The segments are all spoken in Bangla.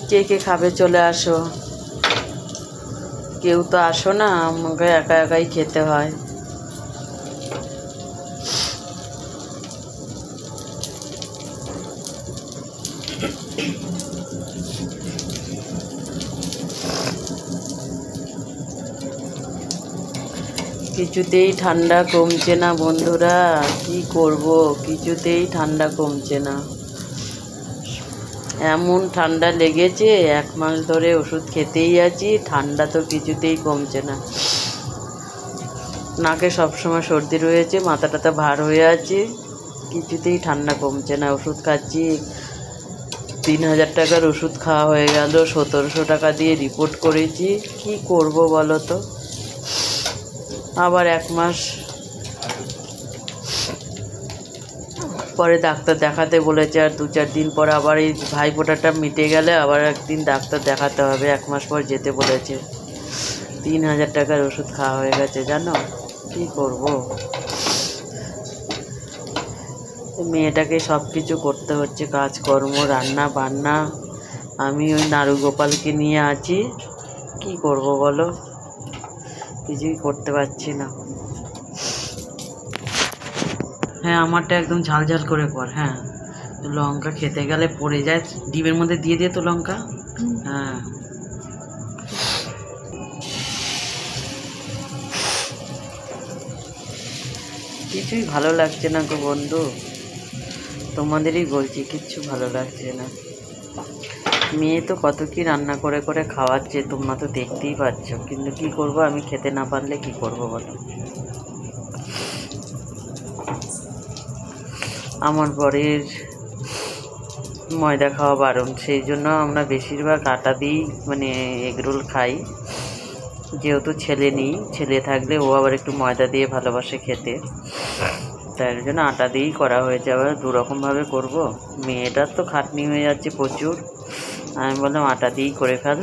কে কে খাবে চলে আসো। কেউ তো আসো না, আমাকে একা একাই খেতে হয়। কিছুতেই ঠান্ডা কমছে না বন্ধুরা, কি করব, কিছুতেই ঠান্ডা কমছে না। এমন ঠান্ডা লেগেছে, 1 মাস ধরে ওষুধ খেতেই আছি, ঠান্ডা তো কিছুতেই কমছে না। নাকে সবসময় সর্দি রয়েছে, মাথা টাথা ভার হয়ে আছে, কিছুতেই ঠান্ডা কমছে না। ওষুধ খাচ্ছি, 3000 টাকার ওষুধ খাওয়া হয়ে গেল, 1700 টাকা দিয়ে রিপোর্ট করেছি। কি করব বলো তো। আবার 1 মাস পরে ডাক্তার দেখাতে বলেছে, আর 2-4 দিন পর আবার এই ভাইফোঁটাটা মিটে গেলে আবার একদিন ডাক্তার দেখাতে হবে। 1 মাস পর যেতে বলেছে। 3000 টাকার ওষুধ খাওয়া হয়ে গেছে জানো। কি করব, মেয়েটাকে সব কিছু করতে হচ্ছে, কাজকর্ম, রান্না বান্না। আমি ওই নাড়ু গোপালকে নিয়ে আছি, কি করব বলো, কিছুই করতে পারছি না। হ্যাঁ, আমারটা একদম ঝাল ঝাল করে কর। হ্যাঁ, লঙ্কা খেতে গেলে পড়ে যায়, ডিমের মধ্যে দিয়ে দিয়ে তো লঙ্কা। হ্যাঁ, কিছুই ভালো লাগছে না গো বন্ধু, তোমাদেরই বলছি, কিচ্ছু ভালো লাগছে না। মেয়ে তো কত কি রান্না করে করে খাওয়াচ্ছে, তোমরা তো দেখতেই পাচ্ছ, কিন্তু কি করব, আমি খেতে না পারলে কি করব বলো। আমার বরের ময়দা খাওয়া বারণ, সেই জন্য আমরা বেশিরভাগ আটা দিই, মানে এগরোল খাই। যেহেতু ছেলে নেই, ছেলে থাকলে ও আবার একটু ময়দা দিয়ে ভালোবাসে খেতে, তাই জন্য আটা দিয়েই করা হয়েছে। আবার 2 রকমভাবে করবো, মেয়েটার তো খাটনি হয়ে যাচ্ছে প্রচুর, আমি বললাম আটা দিয়েই করে ফেল।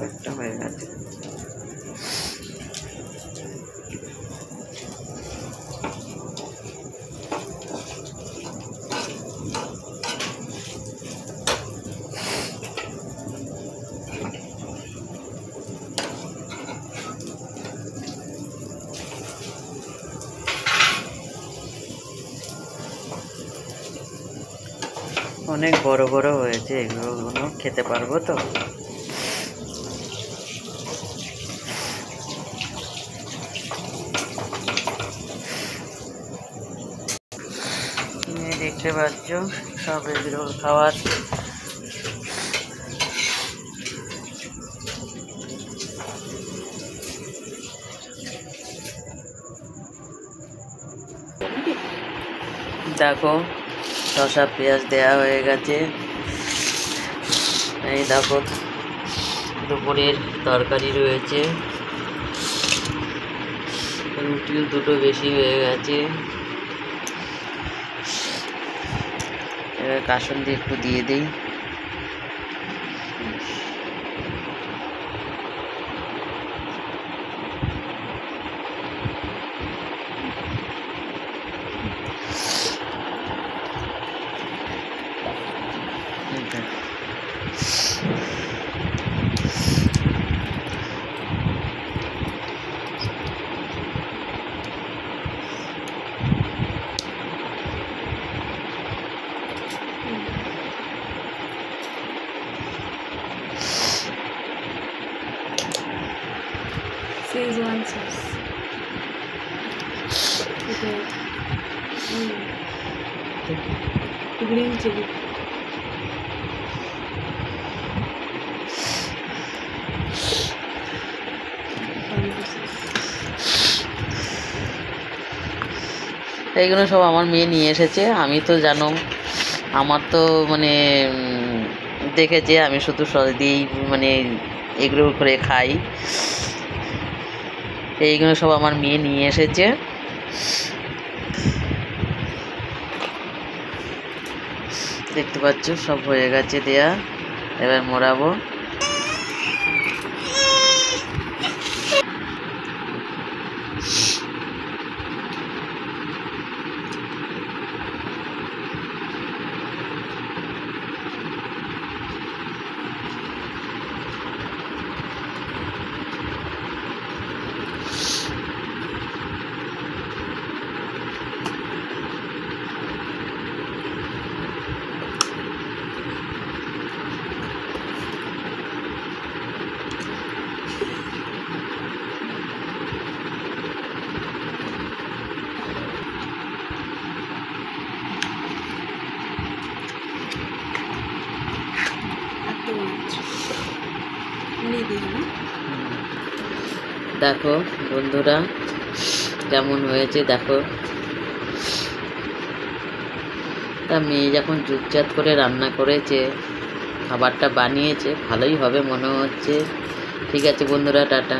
একটা হয়ে গেছে। অনেক বড় বড় হয়েছে, এগুলো খেতে পারবো তো। দেখতে পাচ্ছ সব এগরোল খাওয়ার। দেখো শসা পেঁয়াজ দেওয়া হয়ে গেছে। এই দেখো দুপুরের তরকারি রয়েছে, রুটিও 2টো বেশি হয়ে গেছে। এবার কাসুন্দি একটু দিয়ে দিই। Szechuan sauce. Okay. Green chili. এইগুলো সব আমার মেয়ে নিয়ে এসেছে। আমি তো জানো, আমার তো মানে দেখেছে আমি শুধু সস দিয়েই মানে এগুলো করে খাই। এইগুলো সব আমার মেয়ে নিয়ে এসেছে। দেখতে পাচ্ছ সব হয়ে গেছে দেয়া, এবার মোড়াবো। চালিয়ে দিই না। দেখো বন্ধুরা কেমন হয়েছে দেখো। তা মেয়ে যখন জুটজাত করে রান্না করেছে, খাবারটা বানিয়েছে, ভালোই হবে মনে হচ্ছে। ঠিক আছে বন্ধুরা, টাটা।